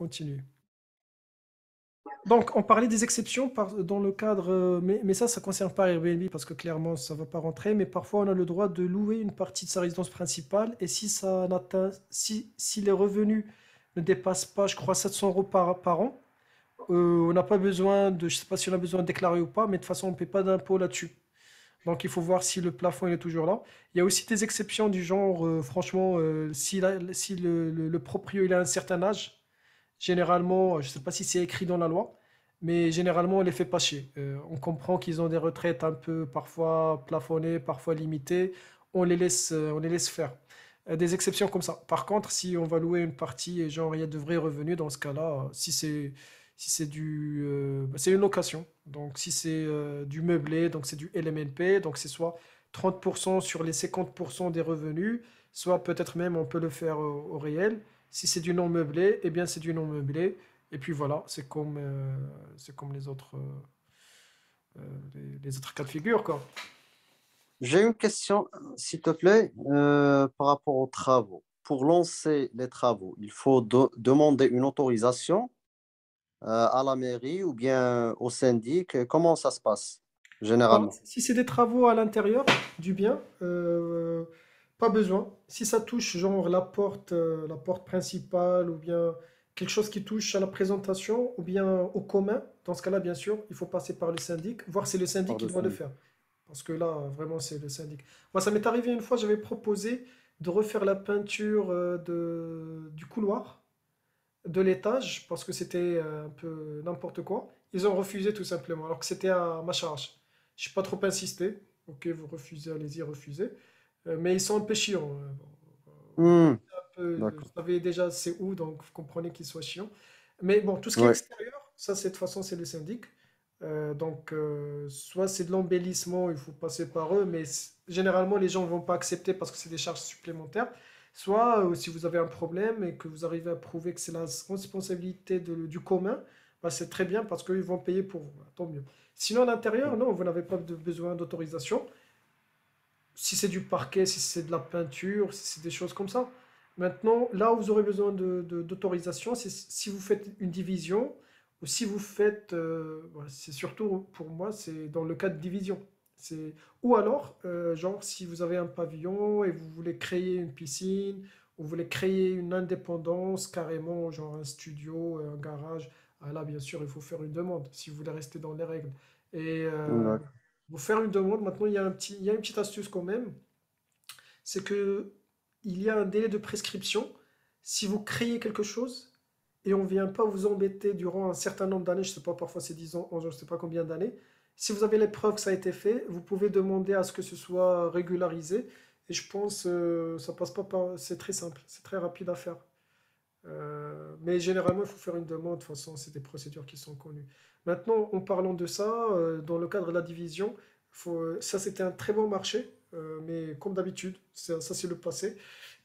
continue. Donc, on parlait des exceptions dans le cadre, mais ça ne concerne pas Airbnb parce que clairement, ça ne va pas rentrer. Mais parfois, on a le droit de louer une partie de sa résidence principale et si ça n'atteint, si les revenus ne dépassent pas, je crois, 700 euros par an, on n'a pas besoin de, je sais pas si on a besoin de déclarer ou pas, mais de toute façon, on ne paie pas d'impôt là-dessus. Donc, il faut voir si le plafond il est toujours là. Il y a aussi des exceptions du genre, franchement, si le proprio il a un certain âge. Généralement, je ne sais pas si c'est écrit dans la loi, mais généralement, on les fait pas chier. On comprend qu'ils ont des retraites un peu parfois plafonnées, parfois limitées. On les laisse faire. Des exceptions comme ça. Par contre, si on va louer une partie et genre il y a de vrais revenus, dans ce cas-là, c'est une location. Donc si c'est du meublé, donc c'est du LMNP, donc c'est soit 30% sur les 50% des revenus, soit peut-être même on peut le faire au réel. Si c'est du non meublé, eh bien c'est du non meublé. Et puis voilà, c'est comme les autres cas de figure, quoi. J'ai une question, s'il te plaît, par rapport aux travaux. Pour lancer les travaux, il faut demander une autorisation à la mairie ou bien au syndic. Comment ça se passe Bah, généralement? si c'est des travaux à l'intérieur du bien, pas besoin. Si ça touche genre la porte principale ou bien quelque chose qui touche à la présentation ou bien au commun, dans ce cas-là, bien sûr, il faut passer par le syndic, voir si c'est le syndic Par qui le doit le syndic. faire. Parce que là, vraiment, c'est le syndic. Moi, ça m'est arrivé une fois, j'avais proposé de refaire la peinture du couloir de l'étage parce que c'était un peu n'importe quoi. Ils ont refusé tout simplement, alors que c'était à ma charge. Je n'ai pas trop insisté. Ok, vous refusez, allez-y, refusez. Mais ils sont un peu chiants. Vous Hmm, connaissez un peu, vous d'accord. savez déjà c'est où, donc vous comprenez qu'ils soient chiants. Mais bon, tout ce qui est Ouais, extérieur, ça, de toute façon, c'est le syndic. Donc, soit c'est de l'embellissement, il faut passer par eux, mais généralement, les gens ne vont pas accepter parce que c'est des charges supplémentaires. Soit, si vous avez un problème et que vous arrivez à prouver que c'est la responsabilité du commun, bah, c'est très bien parce qu'ils vont payer pour vous. Bah, tant mieux. Sinon, à l'intérieur, non, vous n'avez pas besoin d'autorisation. Si c'est du parquet, si c'est de la peinture, si c'est des choses comme ça. Maintenant, là où vous aurez besoin d'autorisation, c'est si vous faites une division ou si vous faites, voilà, c'est surtout pour moi, c'est dans le cas de division. Ou alors, genre, si vous avez un pavillon et vous voulez créer une piscine, ou vous voulez créer une indépendance carrément, genre un studio, un garage, ah là, bien sûr, il faut faire une demande si vous voulez rester dans les règles. Et d'accord. vous faire une demande, maintenant, il y a une petite astuce quand même, c'est que il y a un délai de prescription. Si vous créez quelque chose et on ne vient pas vous embêter durant un certain nombre d'années, je ne sais pas, parfois c'est 10 ans, 11 ans, je ne sais pas combien d'années, si vous avez les preuves que ça a été fait, vous pouvez demander à ce que ce soit régularisé. Et je pense ça passe pas par... C'est très simple, c'est très rapide à faire. Mais généralement, il faut faire une demande. De toute façon, c'est des procédures qui sont connues. Maintenant, en parlant de ça, dans le cadre de la division, ça c'était un très bon marché, mais comme d'habitude, ça c'est le passé.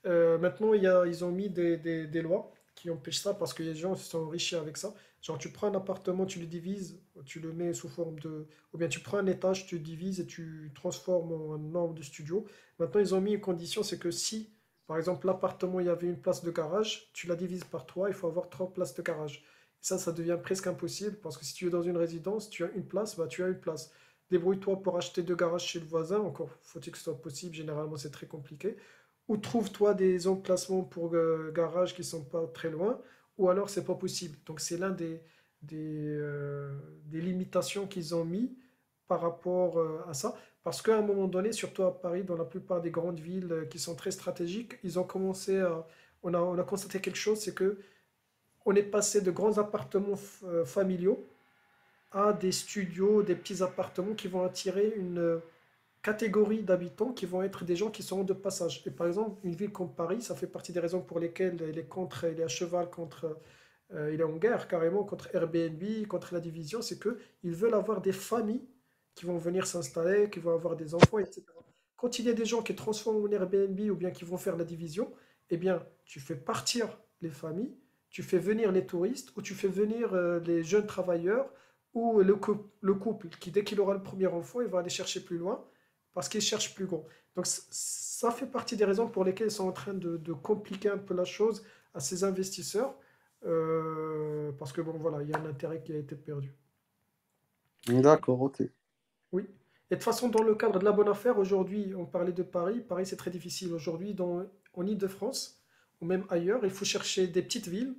Maintenant, ils ont mis des lois qui empêchent ça parce que les gens se sont enrichis avec ça. Genre, tu prends un appartement, tu le divises, tu le mets sous forme de... Ou bien tu prends un étage, tu le divises et tu transformes en un nombre de studios. Maintenant, ils ont mis une condition, c'est que si, par exemple, l'appartement, il y avait une place de garage, tu la divises par 3, il faut avoir 3 places de garage. Et ça devient presque impossible parce que si tu es dans une résidence, tu as une place, bah tu as une place. Débrouille-toi pour acheter deux garages chez le voisin, encore faut-il que ce soit possible, généralement c'est très compliqué. Ou trouve-toi des emplacements pour garages qui sont pas très loin, ou alors c'est pas possible. Donc c'est l'un des limitations qu'ils ont mis par rapport à ça. Parce qu'à un moment donné, surtout à Paris, dans la plupart des grandes villes qui sont très stratégiques, ils ont commencé à... on a constaté quelque chose, c'est que on est passé de grands appartements familiaux à des studios, des petits appartements qui vont attirer une catégorie d'habitants qui vont être des gens qui seront de passage. Et par exemple, une ville comme Paris, ça fait partie des raisons pour lesquelles il est à cheval contre, il est en guerre carrément contre Airbnb, contre la division, c'est que ils veulent avoir des familles qui vont venir s'installer, qui vont avoir des enfants, etc. Quand il y a des gens qui transforment en Airbnb ou bien qui vont faire la division, eh bien, tu fais partir les familles, tu fais venir les touristes ou tu fais venir les jeunes travailleurs ou le couple qui, dès qu'il aura le premier enfant, il va aller chercher plus loin parce qu'il cherche plus gros. Donc, ça fait partie des raisons pour lesquelles ils sont en train de compliquer un peu la chose à ces investisseurs. parce que bon, voilà, il y a un intérêt qui a été perdu. D'accord, ok. Oui. Et de toute façon, dans le cadre de la bonne affaire, aujourd'hui, on parlait de Paris. Paris, c'est très difficile. Aujourd'hui, en Île-de-France, ou même ailleurs, il faut chercher des petites villes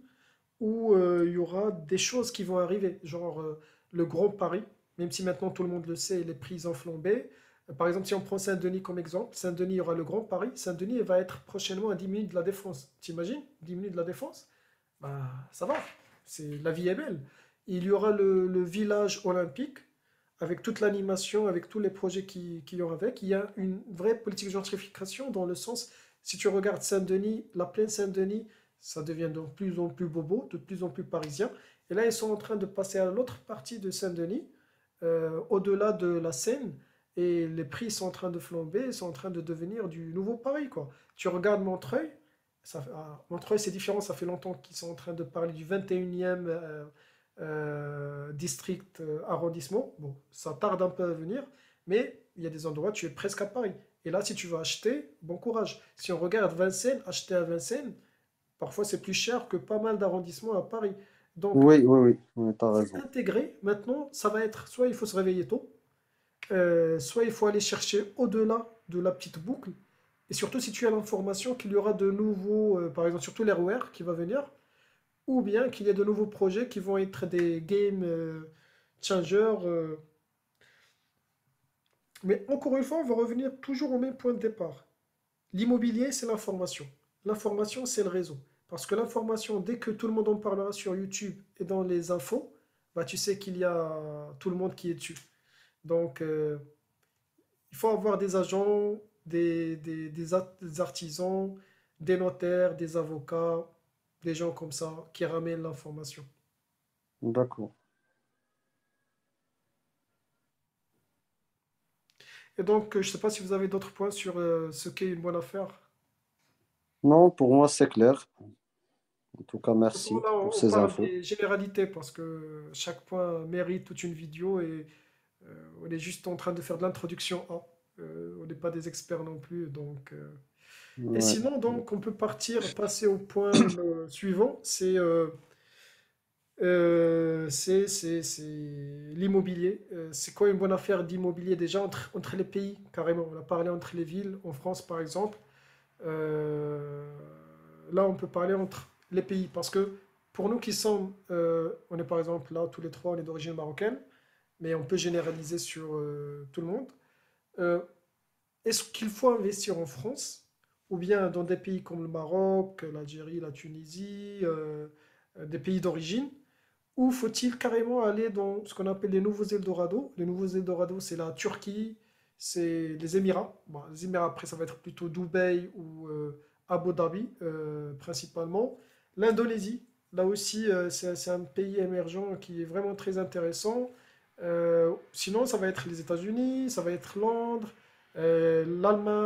où il y aura des choses qui vont arriver, genre le Grand Paris, même si maintenant tout le monde le sait, les prix ont flambé. Par exemple, si on prend Saint-Denis comme exemple, Saint-Denis, il y aura le Grand Paris. Saint-Denis, il va être prochainement à 10 minutes de la Défense. T'imagines? 10 minutes de la Défense? Bah, ça va. La vie est belle. Il y aura le village olympique avec toute l'animation, avec tous les projets qui y ont avec. Il y a une vraie politique de gentrification dans le sens, si tu regardes Saint-Denis, la plaine Saint-Denis, ça devient de plus en plus bobo, de plus en plus parisien. Et là, ils sont en train de passer à l'autre partie de Saint-Denis, au-delà de la Seine, et les prix sont en train de flamber, sont en train de devenir du nouveau Paris, quoi. Tu regardes Montreuil, Montreuil c'est différent, ça fait longtemps qu'ils sont en train de parler du 21e district, arrondissement. Bon, ça tarde un peu à venir, mais il y a des endroits, tu es presque à Paris. Et là, si tu veux acheter, bon courage. Si on regarde Vincennes, acheter à Vincennes, parfois c'est plus cher que pas mal d'arrondissements à Paris. Donc, Oui, oui, oui, oui, t'as c'est raison. intégré. Maintenant, ça va être soit il faut se réveiller tôt, soit il faut aller chercher au-delà de la petite boucle. Et surtout, si tu as l'information qu'il y aura de nouveaux, par exemple, surtout l'RER qui va venir, ou bien qu'il y ait de nouveaux projets qui vont être des game changers. Mais encore une fois, on va revenir toujours au même point de départ. L'immobilier, c'est l'information. L'information, c'est le réseau. Parce que l'information, dès que tout le monde en parlera sur YouTube et dans les infos, bah, tu sais qu'il y a tout le monde qui est dessus. Donc, il faut avoir des agents, des artisans, des notaires, des avocats, des gens comme ça qui ramènent l'information. D'accord. Et donc, je ne sais pas si vous avez d'autres points sur ce qu'est une bonne affaire. Non, pour moi, c'est clair. En tout cas, De toute façon, merci là, pour on ces parle infos. des généralités parce que chaque point mérite toute une vidéo et on est juste en train de faire de l'introduction à. On n'est pas des experts non plus. Donc, Et Ouais. sinon, donc, on peut passer au point suivant. C'est l'immobilier. C'est quoi une bonne affaire d'immobilier déjà entre les pays, carrément. On a parlé entre les villes, en France par exemple. Euh, Là, on peut parler entre les pays parce que pour nous qui sommes, on est par exemple là, tous les trois, on est d'origine marocaine, mais on peut généraliser sur tout le monde. Euh, Est-ce qu'il faut investir en France ou bien dans des pays comme le Maroc, l'Algérie, la Tunisie, des pays d'origine? Ou faut-il carrément aller dans ce qu'on appelle les nouveaux Eldorado? Les nouveaux Eldorado, c'est la Turquie, c'est les Émirats. Bon, les Émirats, après, ça va être plutôt Dubaï ou Abu Dhabi, principalement. L'Indonésie, là aussi, c'est un pays émergent qui est vraiment très intéressant. Sinon, ça va être les États-Unis, ça va être Londres, l'Allemagne.